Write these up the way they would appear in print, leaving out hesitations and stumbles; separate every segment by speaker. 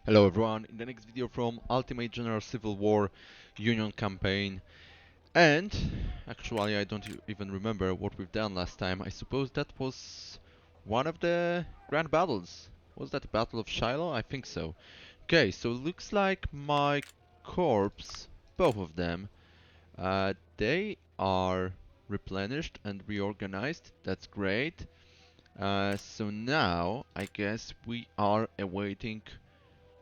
Speaker 1: Hello everyone, in the next video from Ultimate General Civil War Union campaign, and actually I don't even remember what we've done last time. I suppose that was one of the grand battles. Was that the Battle of Shiloh? I think so. Okay, so looks like my corps, both of them, they are replenished and reorganized. That's great. So now I guess we are awaiting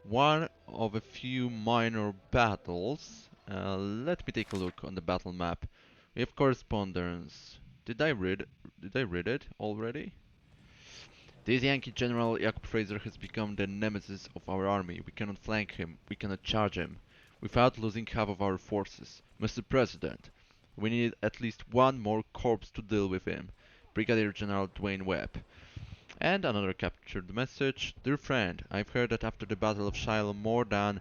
Speaker 1: one of a few minor battles. Let me take a look on the battle map. We have correspondence. Did I read it already? This Yankee General Jacob Fraser has become the nemesis of our army. We cannot flank him. We cannot charge him without losing half of our forces. Mr. President, we need at least one more corps to deal with him. Brigadier General Dwayne Webb. And another captured message. Dear friend, I've heard that after the Battle of Shiloh more than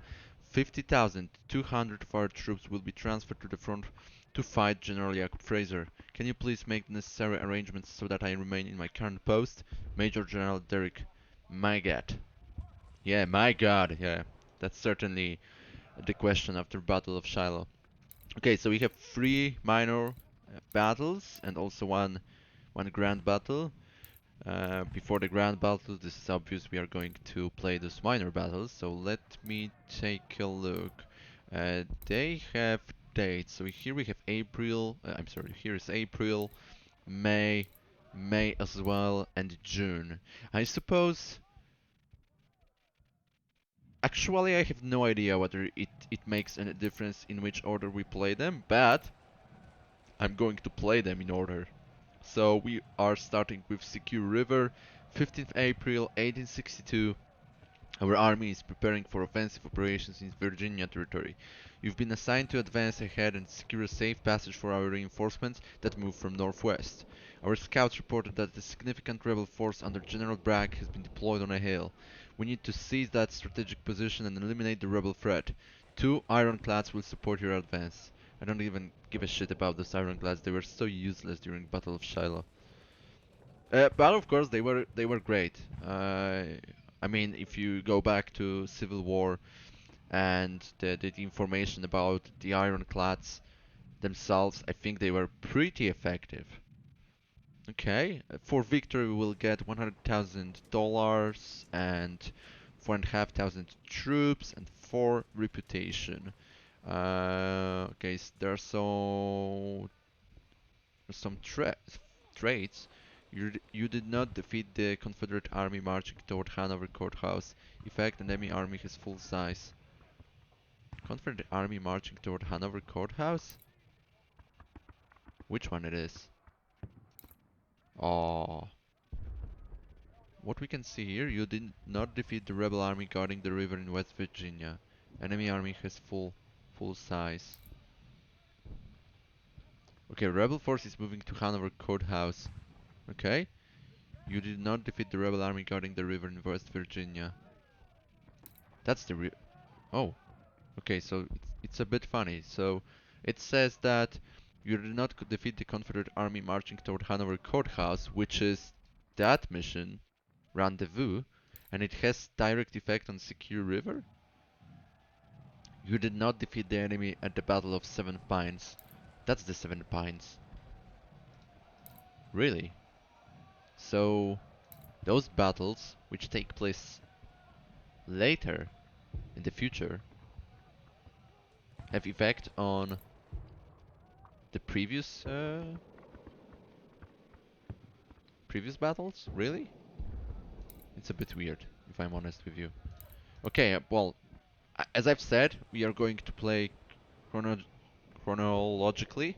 Speaker 1: 50,200 of our troops will be transferred to the front to fight General Jacob Fraser. Can you please make the necessary arrangements so that I remain in my current post? Major General Derek Mygat. Yeah, my god, yeah. That's certainly the question after Battle of Shiloh. Okay, so we have three minor battles and also one grand battle. Before the grand battles, this is obvious we are going to play those minor battles, so let me take a look. They have dates, so here we have April, I'm sorry, here is April, May, May as well, and June. I suppose, actually I have no idea whether it makes any difference in which order we play them, but I'm going to play them in order. So we are starting with Secure River, 15th April 1862. Our army is preparing for offensive operations in Virginia territory. You've been assigned to advance ahead and secure a safe passage for our reinforcements that move from northwest. Our scouts reported that a significant rebel force under General Bragg has been deployed on a hill. We need to seize that strategic position and eliminate the rebel threat. Two ironclads will support your advance. I don't even give a shit about those ironclads. They were so useless during Battle of Shiloh. But of course they were great. I mean, if you go back to Civil War and the information about the ironclads themselves, I think they were pretty effective. Okay, for victory we will get $100,000 and 4,500 troops and 4 reputation. Okay, there are some traits. You did not defeat the Confederate army marching toward Hanover Courthouse. Effect, enemy army has full size. Confederate army marching toward Hanover Courthouse? Which one it is? Oh. What we can see here, you did not defeat the rebel army guarding the river in West Virginia. Enemy army has full size. Okay, rebel force is moving to Hanover Courthouse. Okay. You did not defeat the rebel army guarding the river in West Virginia. That's the re- Oh. Okay, so it's a bit funny. So it says that you did not defeat the Confederate army marching toward Hanover Courthouse, which is that mission, Rendezvous, and it has direct effect on Secure River. You did not defeat the enemy at the Battle of Seven Pines. That's the Seven Pines. Really? So those battles, which take place later in the future, have effect on the previous battles? Really? It's a bit weird, if I'm honest with you. Okay, well, as I've said, we are going to play chrono chronologically.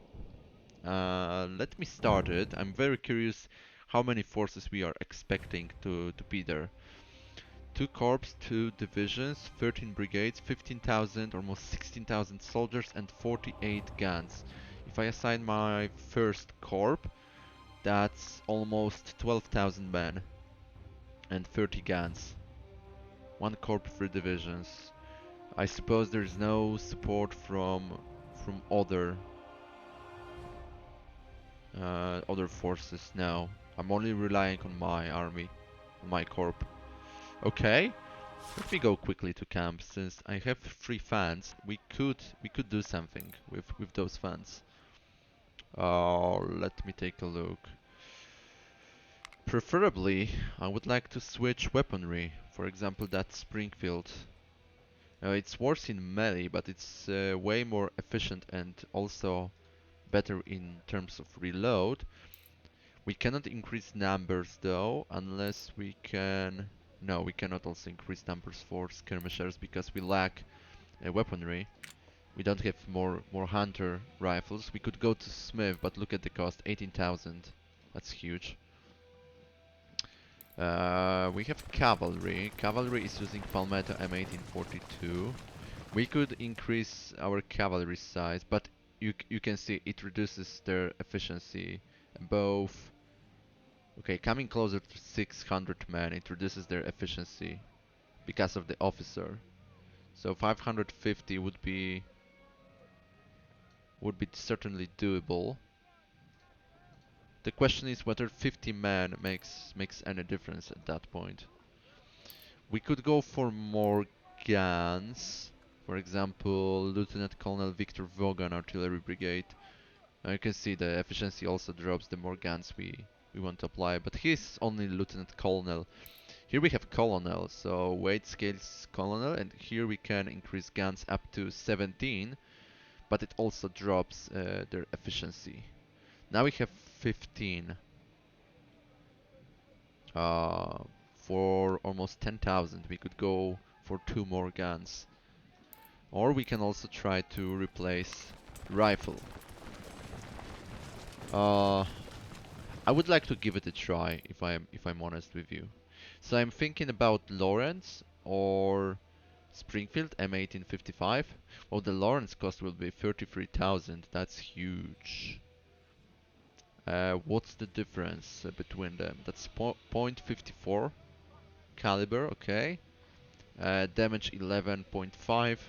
Speaker 1: Let me start it. I'm very curious how many forces we are expecting to be there. 2 corps, 2 divisions, 13 brigades, 15,000, almost 16,000 soldiers, and 48 guns. If I assign my first corps, that's almost 12,000 men and 30 guns. 1 corps, 3 divisions. I suppose there's no support from other forces now. I'm only relying on my army, on my corps. Okay. Let me go quickly to camp since I have 3 fans. We could do something with those fans. Let me take a look. Preferably, I would like to switch weaponry. For example, that Springfield. It's worse in melee, but it's way more efficient and also better in terms of reload. We cannot increase numbers though, unless we can... No, we cannot also increase numbers for skirmishers because we lack weaponry. We don't have more hunter rifles. We could go to Smith, but look at the cost, 18,000. That's huge. We have cavalry. Cavalry is using Palmetto M1842. We could increase our cavalry size, but you can see it reduces their efficiency. Both. Okay, coming closer to 600 men, it reduces their efficiency because of the officer. So 550 would be certainly doable. The question is whether 50 men makes any difference at that point. We could go for more guns. For example, Lieutenant Colonel Victor Vaughan Artillery Brigade. You can see the efficiency also drops the more guns we want to apply, but he's only Lieutenant Colonel. Here we have Colonel, so weight scales Colonel, and here we can increase guns up to 17, but it also drops their efficiency. Now we have 15. For almost 10,000 we could go for 2 more guns. Or we can also try to replace rifle. I would like to give it a try if I'm honest with you. So I'm thinking about Lawrence or Springfield M1855. Well, the Lawrence cost will be 33,000. That's huge. What's the difference between them? That's .54 caliber, okay. Damage 11.5.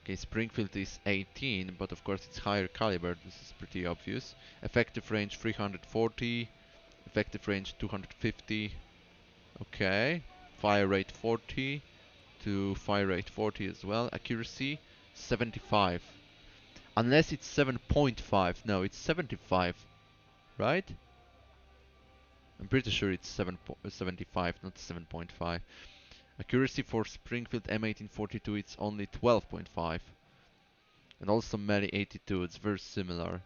Speaker 1: Okay, Springfield is 18, but of course it's higher caliber, this is pretty obvious. Effective range 340, effective range 250. Okay, fire rate 40 to fire rate 40 as well. Accuracy 75. Unless it's 7.5. No, it's 75, right? I'm pretty sure it's 75, not 7.5. Accuracy for Springfield M1842 it's only 12.5. And also melee 82, it's very similar.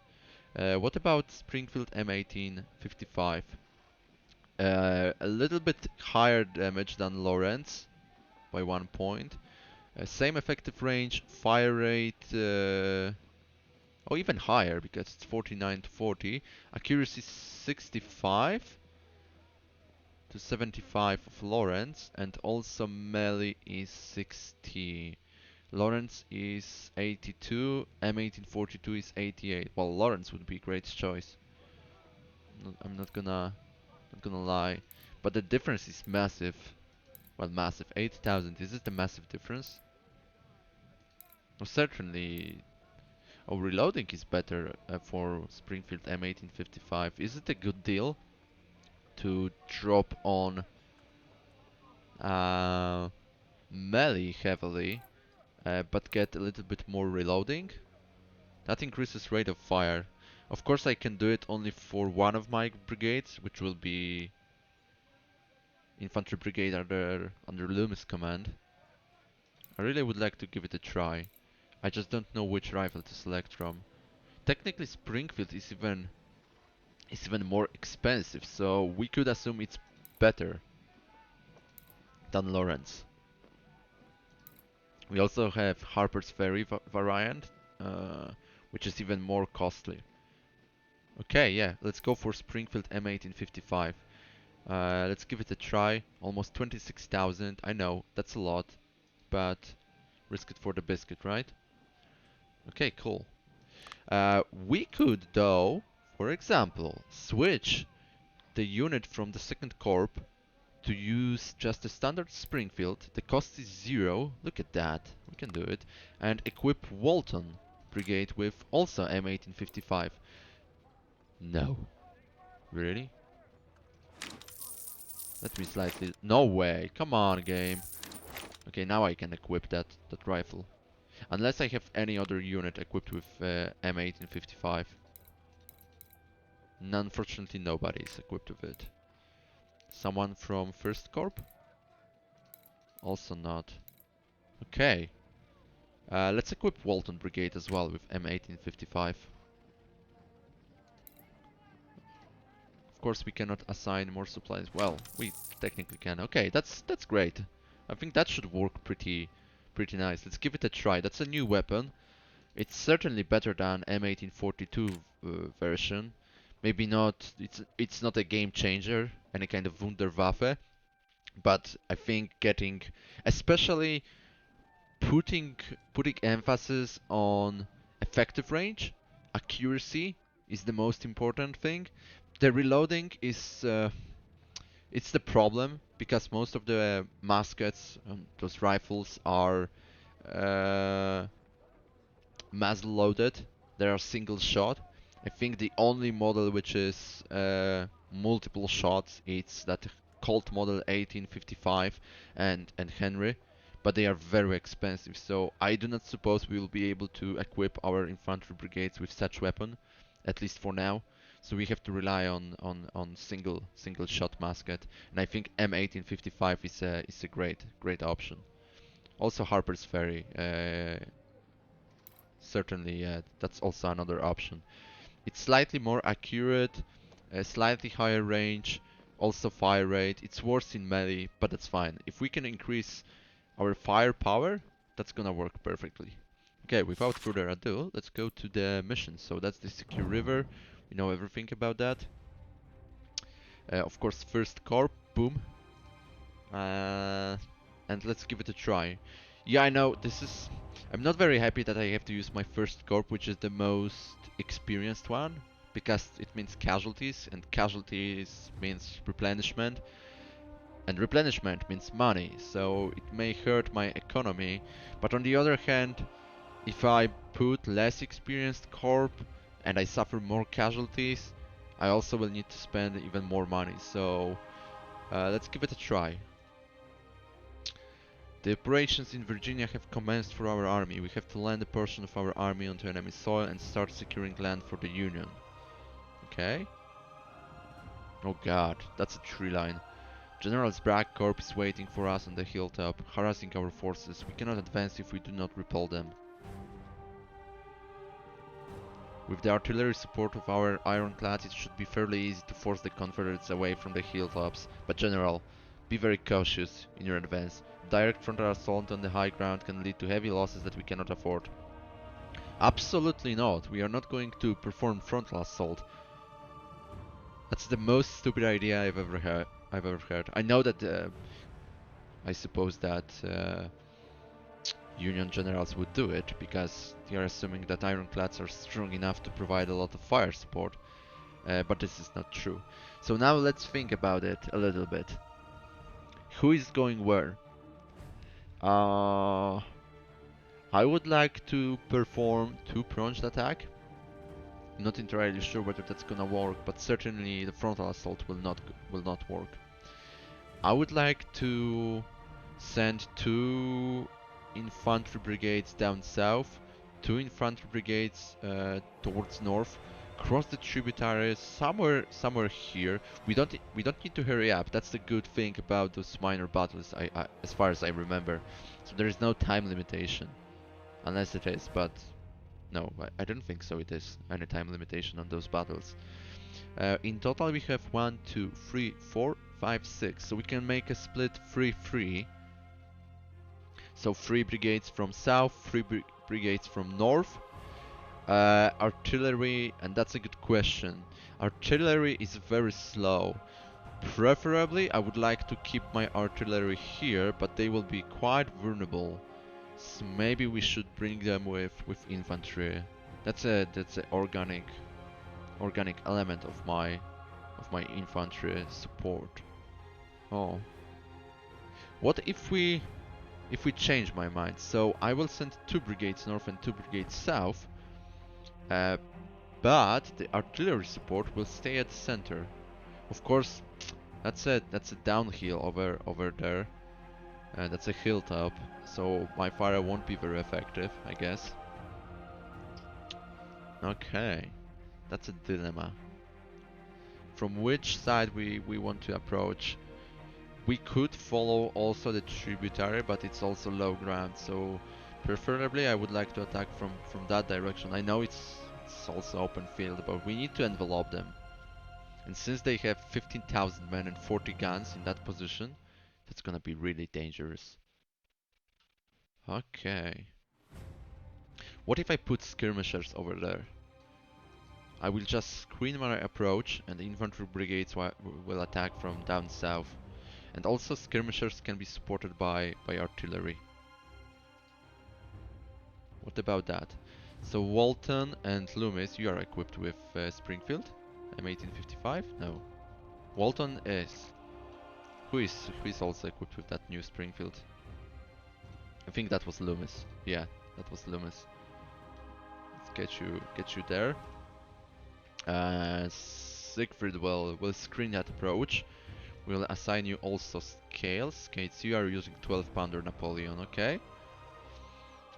Speaker 1: What about Springfield M1855? A little bit higher damage than Lawrence by 1 point. Same effective range, fire rate, oh even higher because it's 49 to 40. Accuracy 65 to 75 of Lawrence, and also melee is 60. Lawrence is 82, M1842 is 88. Well, Lawrence would be a great choice. I'm not gonna lie, but the difference is massive. Well, massive. 8,000. Is it a massive difference? Well, certainly. Oh, reloading is better for Springfield M1855. Is it a good deal to drop on melee heavily, but get a little bit more reloading? That increases rate of fire. Of course, I can do it only for one of my brigades, which will be Infantry Brigade under Loomis' command. I really would like to give it a try. I just don't know which rifle to select from. Technically, Springfield is even more expensive, so we could assume it's better than Lawrence. We also have Harper's Ferry variant, which is even more costly. Okay, yeah, let's go for Springfield M1855. Let's give it a try. Almost 26,000. I know, that's a lot, but risk it for the biscuit, right? Okay, cool. We could, though, for example, switch the unit from the 2nd Corps to use just a standard Springfield. The cost is 0. Look at that. We can do it. And equip Walton Brigade with also M1855. No. Really? Let me slightly... No way. Come on, game. Okay, now I can equip that rifle. Unless I have any other unit equipped with M1855. Unfortunately, nobody is equipped with it. Someone from First Corp? Also not. Okay. Let's equip Walton Brigade as well with M1855. Of course, we cannot assign more supplies. Well, we technically can. Okay, that's great. I think that should work pretty nice. Let's give it a try. That's a new weapon. It's certainly better than M1842 version. Maybe not. It's not a game changer, any kind of Wunderwaffe, but I think getting, especially putting emphasis on effective range, accuracy is the most important thing. The reloading is it's the problem because most of the muskets, those rifles are uh, muzzle loaded. They are single shot. I think the only model which is multiple shots is that Colt model 1855 and Henry, but they are very expensive. So I do not suppose we will be able to equip our infantry brigades with such weapon, at least for now. So we have to rely on single shot musket, and I think M1855 is a great option. Also Harper's Ferry. Certainly, yeah, that's also another option. It's slightly more accurate, a slightly higher range, also fire rate. It's worse in melee, but that's fine. If we can increase our firepower, that's gonna work perfectly. Okay, without further ado, let's go to the mission. So that's the Secure River. We know everything about that. Of course, First Corp, boom. And let's give it a try. Yeah, I know, this is... I'm not very happy that I have to use my First Corp, which is the most experienced one, because it means casualties, and casualties means replenishment, and replenishment means money, so it may hurt my economy, but on the other hand, if I put less experienced Corp, and I suffer more casualties, I also will need to spend even more money, so let's give it a try. The operations in Virginia have commenced for our army. We have to land a portion of our army onto enemy soil and start securing land for the Union. Okay. Oh god, that's a tree line. General Bragg Corps is waiting for us on the hilltop, harassing our forces. We cannot advance if we do not repel them. With the artillery support of our ironclads, it should be fairly easy to force the Confederates away from the hilltops. But General, be very cautious in your advance. Direct frontal assault on the high ground can lead to heavy losses that we cannot afford. Absolutely not. We are not going to perform frontal assault. That's the most stupid idea I've ever heard. I know that I suppose that Union generals would do it because they are assuming that ironclads are strong enough to provide a lot of fire support. But this is not true. So now let's think about it a little bit. Who is going where? I would like to perform two-pronged attack. Not entirely sure whether that's gonna work, but certainly the frontal assault will not work. I would like to send two infantry brigades down south, two infantry brigades towards north, cross the tributaries somewhere here. We don't need to hurry up. That's the good thing about those minor battles, as far as I remember. So there is no time limitation, unless it is, but no, I don't think so. It is any time limitation on those battles. In total, we have 1, 2, 3, 4, 5, 6. So we can make a split 3-3. So 3 brigades from south, 3 brigades from north. Artillery, and that's a good question. Artillery is very slow. Preferably, I would like to keep my artillery here, but they will be quite vulnerable. So maybe we should bring them with infantry. That's a organic element of my infantry support. Oh, what if we change my mind? So I will send 2 brigades north and 2 brigades south, but the artillery support will stay at the center. Of course, that's a downhill over there. And that's a hilltop, so my fire won't be very effective, I guess. Okay, that's a dilemma. From which side we want to approach? We could follow also the tributary, but it's also low ground, so preferably I would like to attack from that direction. I know it's also open field, but we need to envelop them. And since they have 15,000 men and 40 guns in that position, that's gonna be really dangerous. Okay. What if I put skirmishers over there? I will just screen my approach and the infantry brigades will attack from down south. And also skirmishers can be supported by artillery. What about that? So Walton and Loomis, you are equipped with Springfield? M1855? No. Walton is. Who is also equipped with that new Springfield? I think that was Loomis. Yeah, that was Loomis. Let's get you there. Siegfried will screen that approach. We'll assign you also scales. Skates, you are using 12 pounder Napoleon, okay?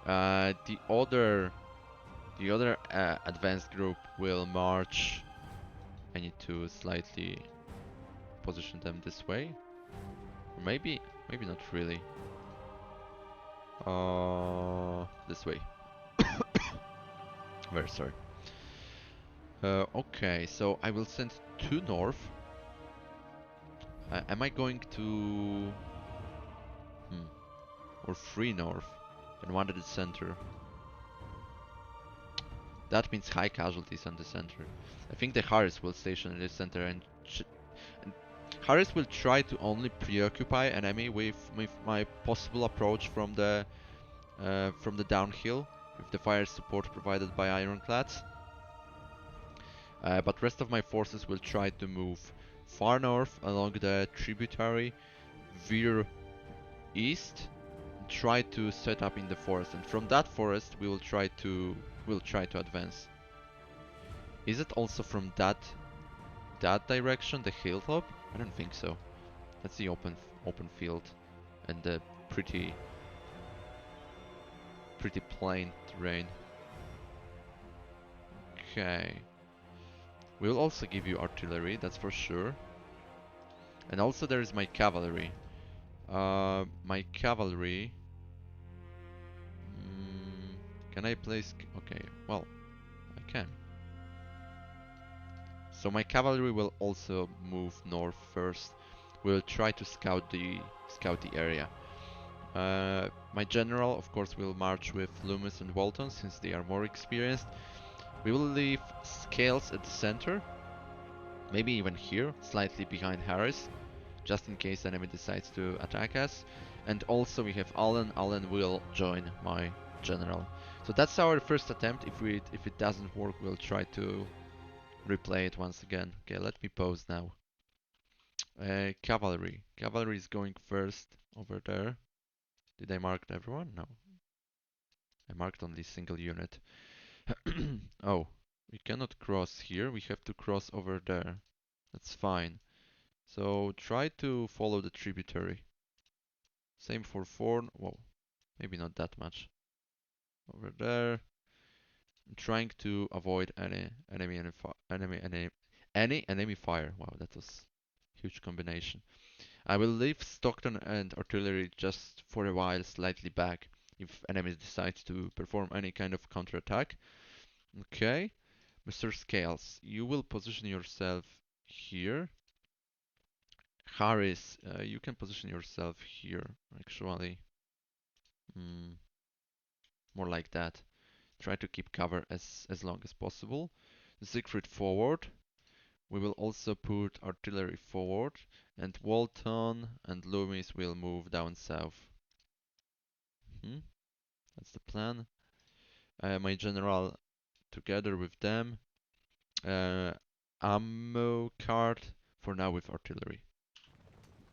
Speaker 1: The other advanced group will march. I need to slightly position them this way. Or maybe not really. This way. Very sorry. Okay, so I will send 2 north. Am I going to... or 3 north and 1 at the center? That means high casualties on the center. I think the Harris will station in the center and Harris will try to only preoccupy enemy with my possible approach from the downhill with the fire support provided by ironclads. But rest of my forces will try to move far north along the tributary, veer east, and try to set up in the forest. And from that forest, we'll try to advance. Is it also from that direction, the hilltop? I don't think so. That's the open field and the pretty plain terrain. Okay. We'll also give you artillery, that's for sure. And also there is my cavalry. My cavalry... can I place... Okay, well, I can. So my cavalry will also move north first. We'll try to scout the area. My general, of course, will march with Loomis and Walton since they are more experienced. We will leave Scales at the center, maybe even here, slightly behind Harris, just in case enemy decides to attack us. And also we have Allen. Allen will join my general. So that's our first attempt. If it doesn't work, we'll try to replay it once again. Okay, let me pause now. Cavalry. Cavalry is going first over there. Did I mark everyone? No. I marked only single unit. Oh, we cannot cross here. We have to cross over there. That's fine. So try to follow the tributary. Same for Forn. Whoa, maybe not that much. Over there. I'm trying to avoid any enemy fire. Wow, that was a huge combination. I will leave Stockton and artillery just for a while slightly back if enemies decide to perform any kind of counterattack. Okay, Mr. Scales, you will position yourself here. Harris, you can position yourself here, actually. More like that. Try to keep cover as long as possible. Siegfried forward. We will also put artillery forward, and Walton and Loomis will move down south. That's the plan. My general, together with them, ammo cart for now with artillery.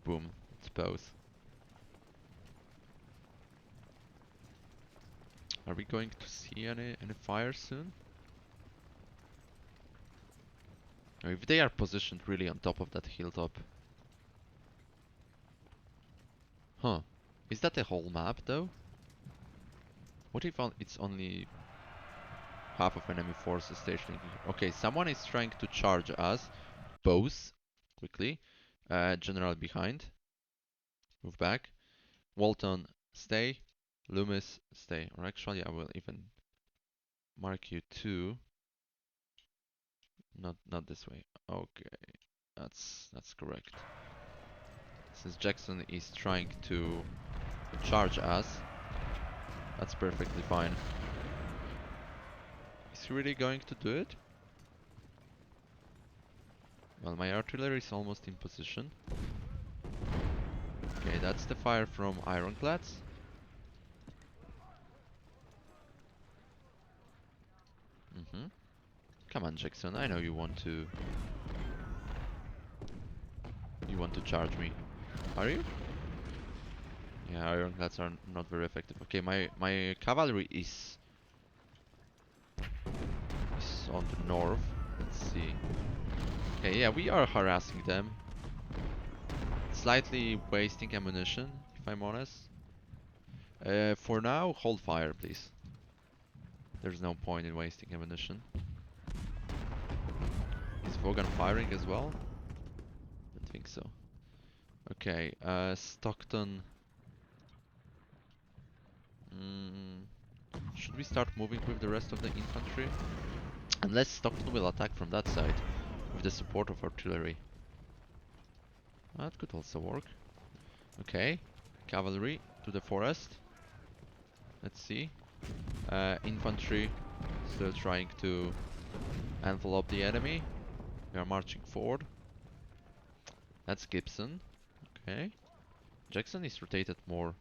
Speaker 1: Boom, it's both. Are we going to see any fire soon? Or if they are positioned really on top of that hilltop. Huh. Is that a whole map though? What if it's only half of enemy forces stationing here? Okay, someone is trying to charge us. Both, quickly. General behind. Move back. Walton, stay. Loomis, stay. Or actually, I will even mark you too. Not this way. Okay, that's correct. Since Jackson is trying to charge us, that's perfectly fine. Is he really going to do it? Well, my artillery is almost in position. Okay, that's the fire from ironclads. Come on, Jackson, I know you want to... You want to charge me. Are you? Yeah, ironclads are not very effective. Okay, my cavalry is on the north. Let's see. Okay, yeah, we are harassing them. Slightly wasting ammunition, if I'm honest. For now, hold fire, please. There's no point in wasting ammunition. Is Vaughan firing as well? Don't think so. Okay, Stockton. Should we start moving with the rest of the infantry? Unless Stockton will attack from that side with the support of artillery. That could also work. Okay, cavalry to the forest. Let's see. Infantry still trying to envelop the enemy. We are marching forward. That's Gibson. Okay. Jackson is rotated more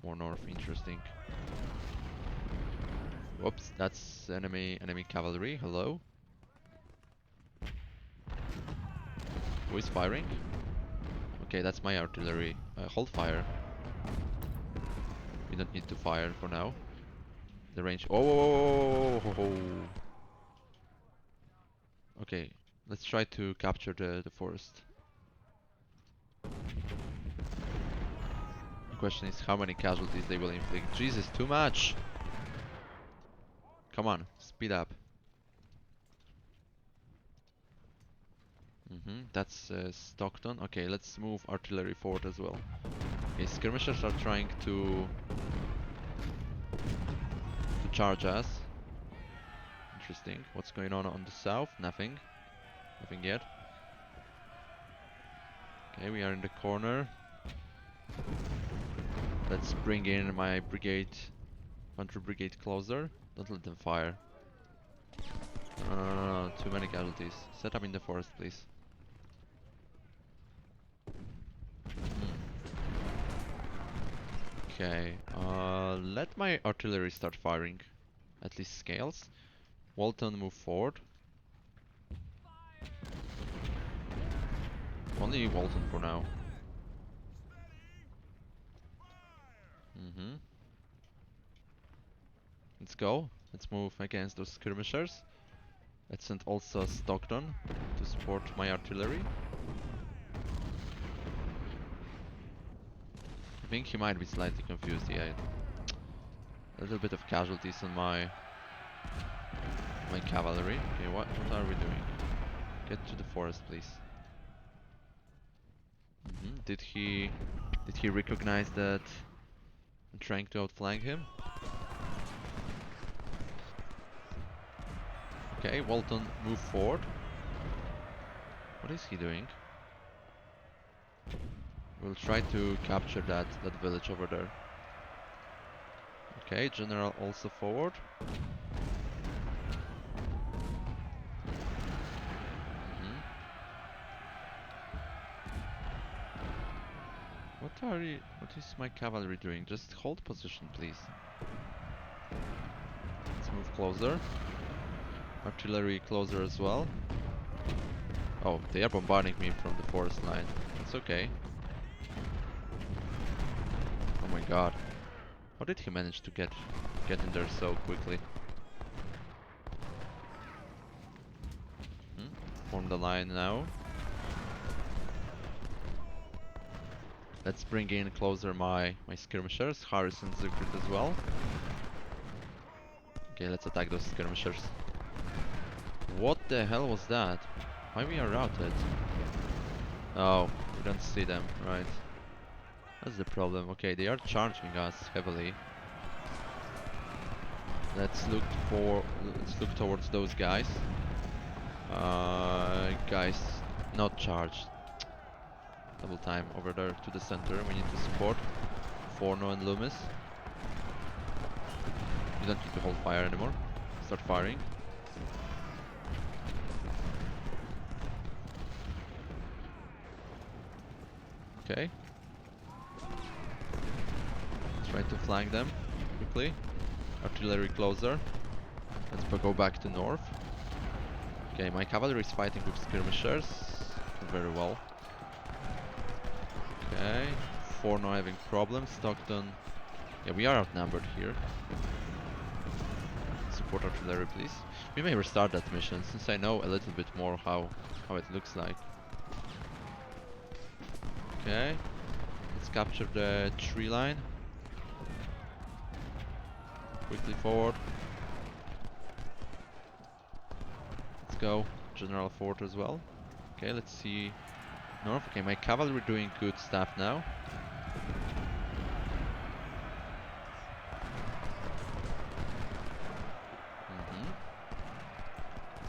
Speaker 1: north. Interesting. Whoops, that's enemy cavalry. Hello. Who is firing? Okay, that's my artillery. Hold fire. We don't need to fire for now. The range. Oh! Okay, let's try to capture the forest. The question is how many casualties they will inflict. Jesus, too much! Come on, speed up. That's Stockton. Okay, let's move artillery forward as well. Okay, skirmishers are trying to charge us. Interesting. What's going on the south? Nothing. Nothing yet. Okay, we are in the corner. Let's bring in my brigade, infantry brigade closer. Don't let them fire. No, too many casualties. Set up in the forest, please. Okay, let my artillery start firing. At least scales. Walton, move forward. Only Walton for now. Let's go. Let's move against those skirmishers. Let's send also Stockton to support my artillery. I think he might be slightly confused. Yeah, a little bit of casualties on my cavalry. Okay, what are we doing? Get to the forest, please. Did he recognize that I'm trying to outflank him? Okay, Walton, move forward. What is he doing? We'll try to capture that village over there. Okay, General also forward. What is my cavalry doing? Just hold position, please. Let's move closer. Artillery closer as well. Oh, they are bombarding me from the forest line. It's okay. Oh my god. How did he manage to get in there so quickly? Form the line now. Let's bring in closer my skirmishers, Harris and Siegfried as well. Okay, let's attack those skirmishers. What the hell was that? Why we are routed? Oh, we don't see them, right. That's the problem. Okay, they are charging us heavily. Let's look towards those guys. Guys, not charged. Double time over there to the center. We need to support Forno and Loomis. You don't need to hold fire anymore. Start firing. Okay. Try to flank them quickly. Artillery closer. Let's go back to north. Okay, my cavalry is fighting with skirmishers. Very well. Okay. Forno having problems. Stockton. Yeah, we are outnumbered here. Support artillery, please. We may restart that mission since I know a little bit more how it looks like. Okay. Let's capture the tree line. Quickly forward. Let's go. General Fort as well. Okay, let's see north. Okay, my cavalry doing good stuff now.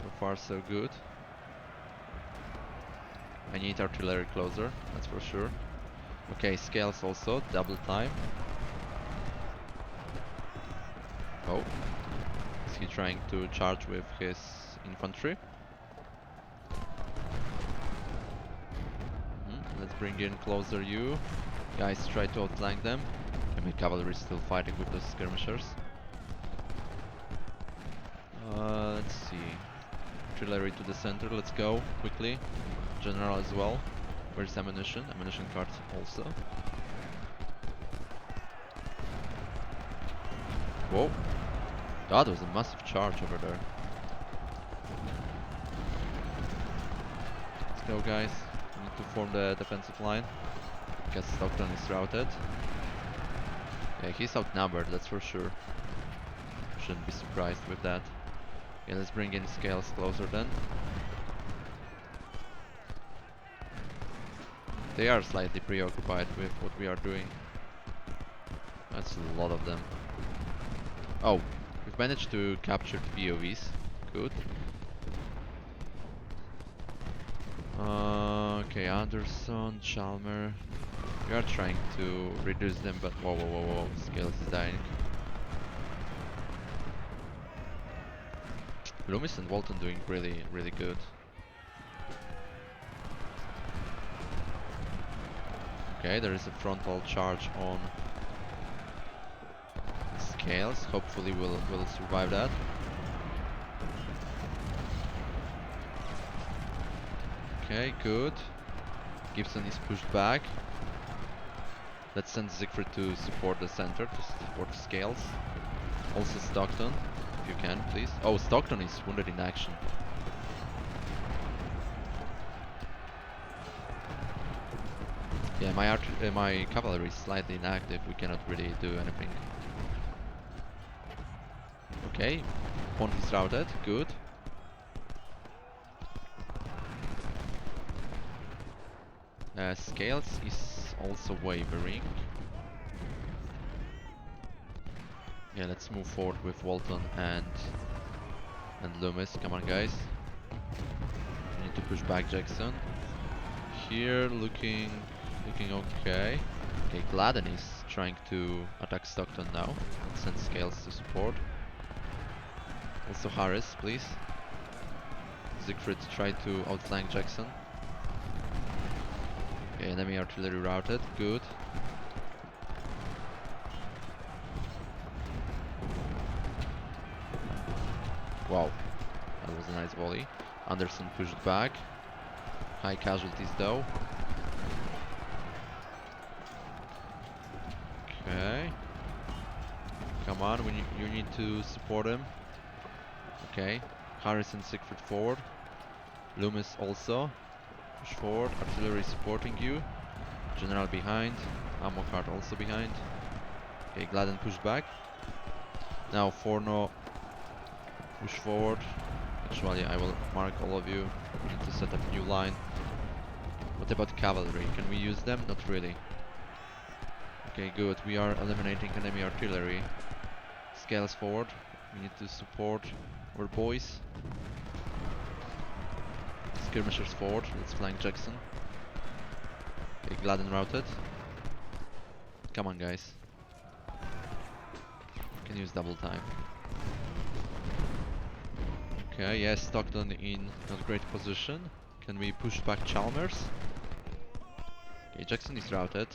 Speaker 1: So far so good. I need artillery closer, that's for sure. Okay, scales also, double time. Oh, is he trying to charge with his infantry? Let's bring in closer you. Guys, try to outflank them. Okay, my cavalry is still fighting with those skirmishers. Let's see. Artillery to the center, let's go, quickly. General as well. Where's ammunition? Ammunition cards also. Whoa. That was a massive charge over there. Let's go, guys. We need to form the defensive line. Guess Stockton is routed. Yeah, he's outnumbered, that's for sure. Shouldn't be surprised with that. Okay, let's bring in scales closer then. They are slightly preoccupied with what we are doing. That's a lot of them. Oh, we've managed to capture the VOVs. Good. Okay, Anderson, Chalmer. We are trying to reduce them, but whoa. Scales is dying. Loomis and Walton doing really good. Okay, there is a frontal charge on scales. Hopefully we'll survive that. Okay, good. Gibson is pushed back. Let's send Siegfried to support the center, to support scales. Also Stockton, if you can, please. Oh, Stockton is wounded in action. Yeah, my cavalry is slightly inactive. We cannot really do anything. Okay, Pont is routed. Good. Scales is also wavering. Yeah, let's move forward with Walton and Loomis. Come on, guys. We need to push back Jackson. Here, looking okay. Okay, Gladden is trying to attack Stockton now. Let's send Scales to support. Also Harris, please. Siegfried try to outflank Jackson. Okay, enemy artillery routed. Good. Wow, that was a nice volley. Anderson pushed back. High casualties though. Okay. Come on, you need to support him. Okay. Harris and Siegfried forward. Loomis also. Push forward. Artillery supporting you. General behind. Ammo cart also behind. Okay, Gladden push back. Now Forno push forward. Actually, I will mark all of you. We need to set up a new line. What about cavalry? Can we use them? Not really. Okay, good. We are eliminating enemy artillery. Scales forward. We need to support our boys. Skirmishers forward. Let's flank Jackson. Okay, Gladden routed. Come on, guys. Can use double time. Okay, yes, Stockton in not great position. Can we push back Chalmers? Okay, Jackson is routed.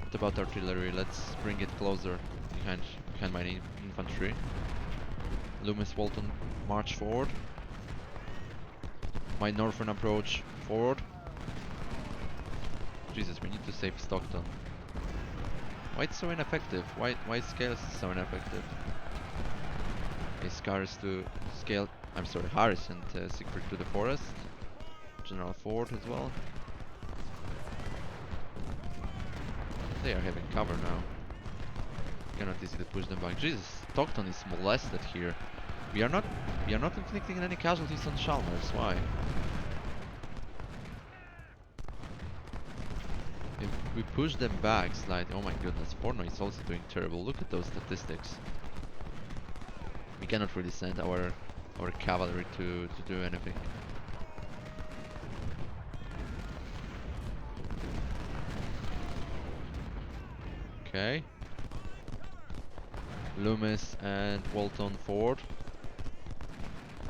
Speaker 1: What about artillery? Let's bring it closer behind my infantry. Loomis, Walton, march forward. My northern approach forward. Jesus, we need to save Stockton. Why it's so ineffective? Why Scales is so ineffective? Okay, Scars to scale. I'm sorry, Harris and Siegfried to the forest. General forward as well. They are having cover now. Cannot easily push them back. Jesus, Stockton is molested here. We are not inflicting any casualties on Chalmers. Why? If we push them back slightly, oh my goodness, Forno is also doing terrible. Look at those statistics. We cannot really send our cavalry to do anything. Okay. Loomis and Walton forward.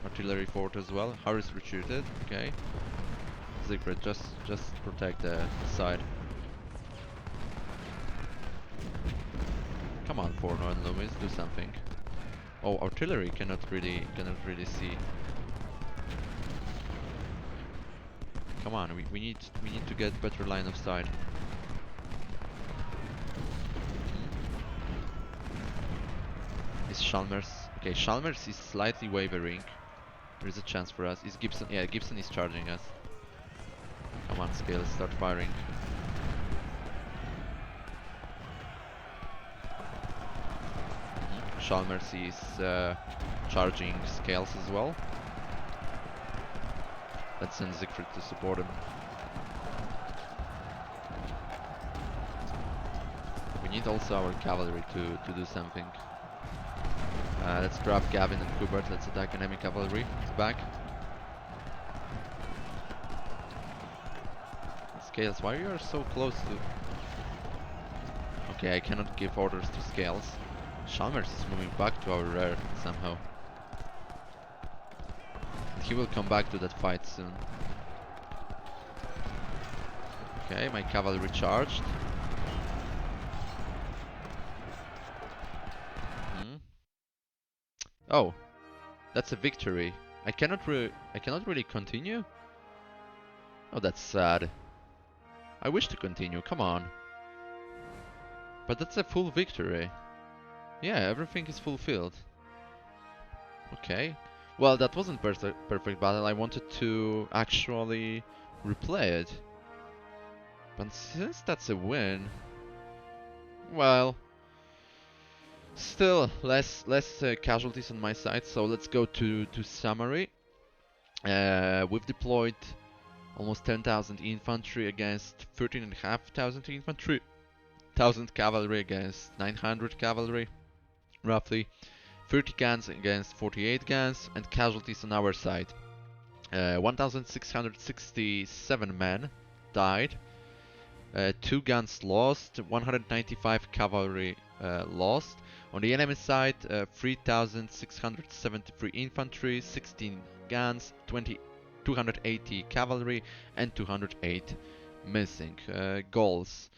Speaker 1: Artillery forward as well. Harris retreated. Okay. Siegfried, just protect the side. Come on, Forno and Loomis, do something. Oh, artillery cannot really see. Come on, we need to get better line of sight. Is Chalmers? Okay, Chalmers is slightly wavering. There is a chance for us. Is Gibson? Yeah, Gibson is charging us. Come on, Scales, start firing. Chalmers is charging Scales as well. Let's send Siegfried to support him. We need also our cavalry to do something. Let's grab Gavin and Hubert. Let's attack enemy cavalry. It's back. Scales, why you are so close to... Okay, I cannot give orders to Scales. Chalmers is moving back to our rear somehow. He will come back to that fight soon. Okay, my cavalry charged. Oh, that's a victory. I cannot really continue. Oh, that's sad. I wish to continue. Come on. But that's a full victory. Yeah, everything is fulfilled. Okay. Well, that wasn't perfect battle. I wanted to actually replay it. But since that's a win, well, still less casualties on my side. So let's go to summary. We've deployed almost 10,000 infantry against 13,500 infantry, 1,000 cavalry against 900 cavalry, roughly 30 guns against 48 guns, and casualties on our side. 1,667 men died, 2 guns lost, 195 cavalry lost. On the enemy side, 3,673 infantry, 16 guns, 280 cavalry, and 208 missing. Goals: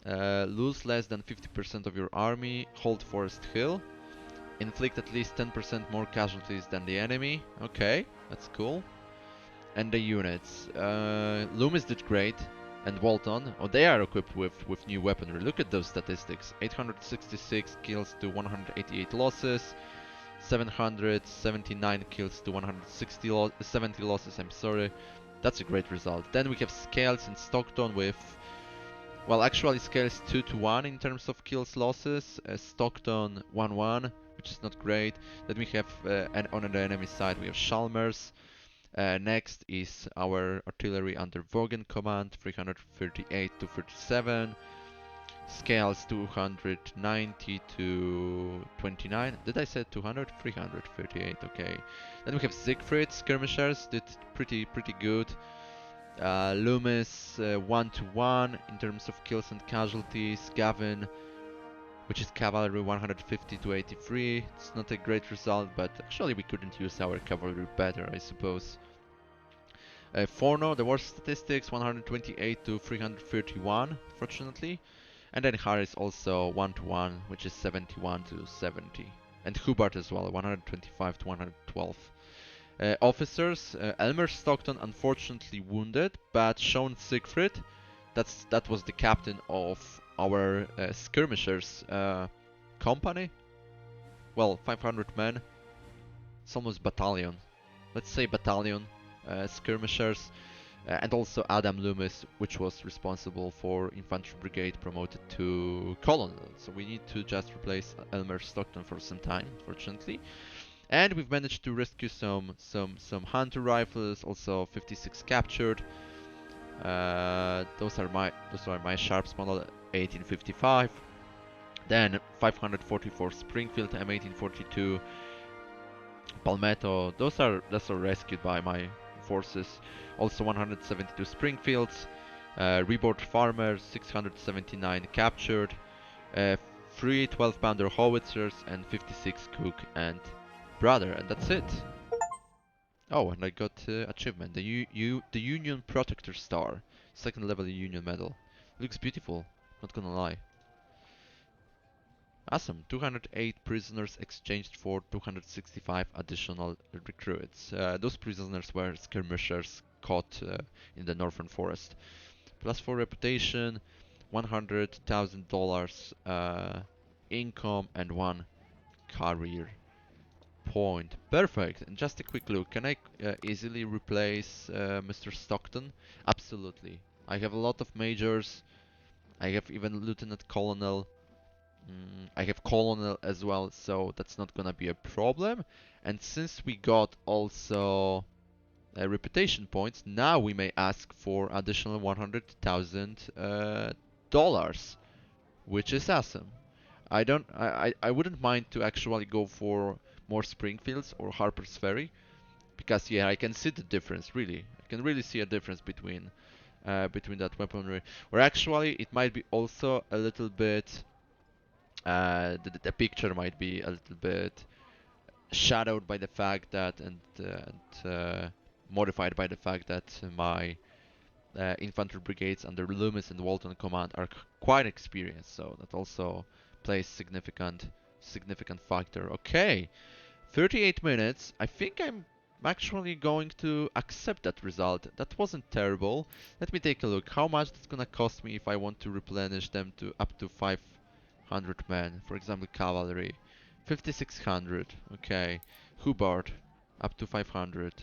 Speaker 1: lose less than 50% of your army, hold Forest Hill, inflict at least 10% more casualties than the enemy. Okay, that's cool. And the units. Loomis did great, and Walton. Oh, they are equipped with new weaponry. Look at those statistics: 866 kills to 188 losses, 779 kills to 170 losses. I'm sorry. That's a great result. Then we have Scales and Stockton with, well, actually Scales 2-1 in terms of kills losses. Stockton 1-1, which is not great. Then we have, on the enemy side, we have Chalmers. Next is our artillery under Vogan command, 338 to 37. Scales 290 to 29. Did I say 200? 338, okay. Then we have Siegfried, skirmishers, did pretty good. Loomis 1-1 in terms of kills and casualties. Gavin, which is cavalry, 150 to 83. It's not a great result, but actually we couldn't use our cavalry better, I suppose. Forno, the worst statistics, 128 to 331, fortunately. And then Harris also 1-1, which is 71 to 70. And Hubert as well, 125 to 112. Officers, Elmer Stockton unfortunately wounded, but Sean Siegfried, that was the captain of our skirmishers company. Well, 500 men. It's almost battalion. Let's say battalion skirmishers. And also Adam Loomis, which was responsible for Infantry Brigade, promoted to Colonel. So we need to just replace Elmer Stockton for some time, unfortunately. And we've managed to rescue some hunter rifles, also 56 captured. Those are my Sharps model 1855. Then 544 Springfield M1842, Palmetto. Those are rescued by my forces. Also 172 Springfields, Reboard Farmers, 679 captured, 3 12-pounder howitzers, and 56 Cook and Brother, and that's it. Oh, and I got achievement, the Union Protector Star, 2nd level Union Medal. Looks beautiful, not gonna lie. Awesome, 208 prisoners exchanged for 265 additional recruits. Those prisoners were skirmishers caught in the Northern Forest. +4 reputation, $100,000 income, and 1 career point. Perfect. And just a quick look, can I easily replace Mr. Stockton? Absolutely. I have a lot of majors. I have even Lieutenant Colonel. I have Colonel as well, so that's not gonna be a problem. And since we got also reputation points, now we may ask for additional $100,000, which is awesome. I wouldn't mind to actually go for more Springfields or Harper's Ferry, because yeah, I can see the difference, really. I can really see a difference between that weaponry. Or actually, it might be also a little bit the picture might be a little bit shadowed by the fact that and modified by the fact that my infantry brigades under Loomis and Walton command are quite experienced, so that also plays significant factor. Okay, 38 minutes. I think I'm actually going to accept that result. That wasn't terrible. Let me take a look. How much that's gonna cost me if I want to replenish them to up to 500 men? For example, cavalry. 5600. Okay. Hubbard. Up to 500.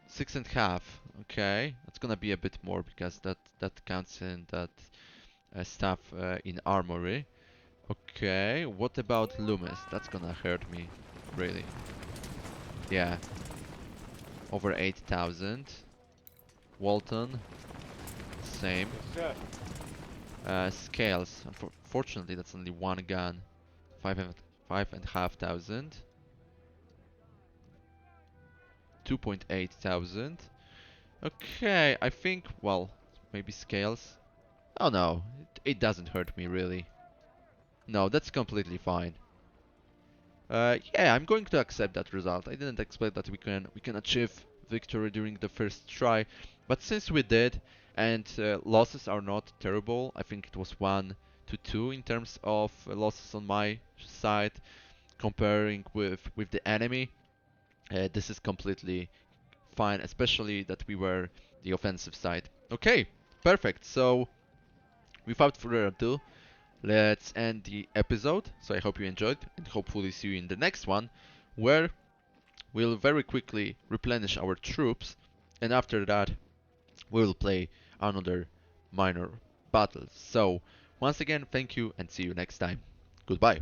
Speaker 1: 6.5. Okay. That's gonna be a bit more because that counts in that stuff in armory. Okay. What about Loomis? That's gonna hurt me. Really. Yeah. Over 8,000. Walton. Same. Scales. Unfortunately, that's only one gun. 5,500. 2,800. Okay, I think, well, maybe Scales. Oh no, it doesn't hurt me really. No, that's completely fine. Yeah, I'm going to accept that result. I didn't expect that we can achieve victory during the first try, but since we did, and losses are not terrible, I think it was 1-2 in terms of losses on my side, comparing with the enemy. This is completely fine, especially that we were the offensive side. Okay, perfect. So, without further ado, let's end the episode. So I hope you enjoyed, and hopefully see you in the next one, where we'll very quickly replenish our troops and after that we will play another minor battle. So once again, thank you and see you next time. Goodbye.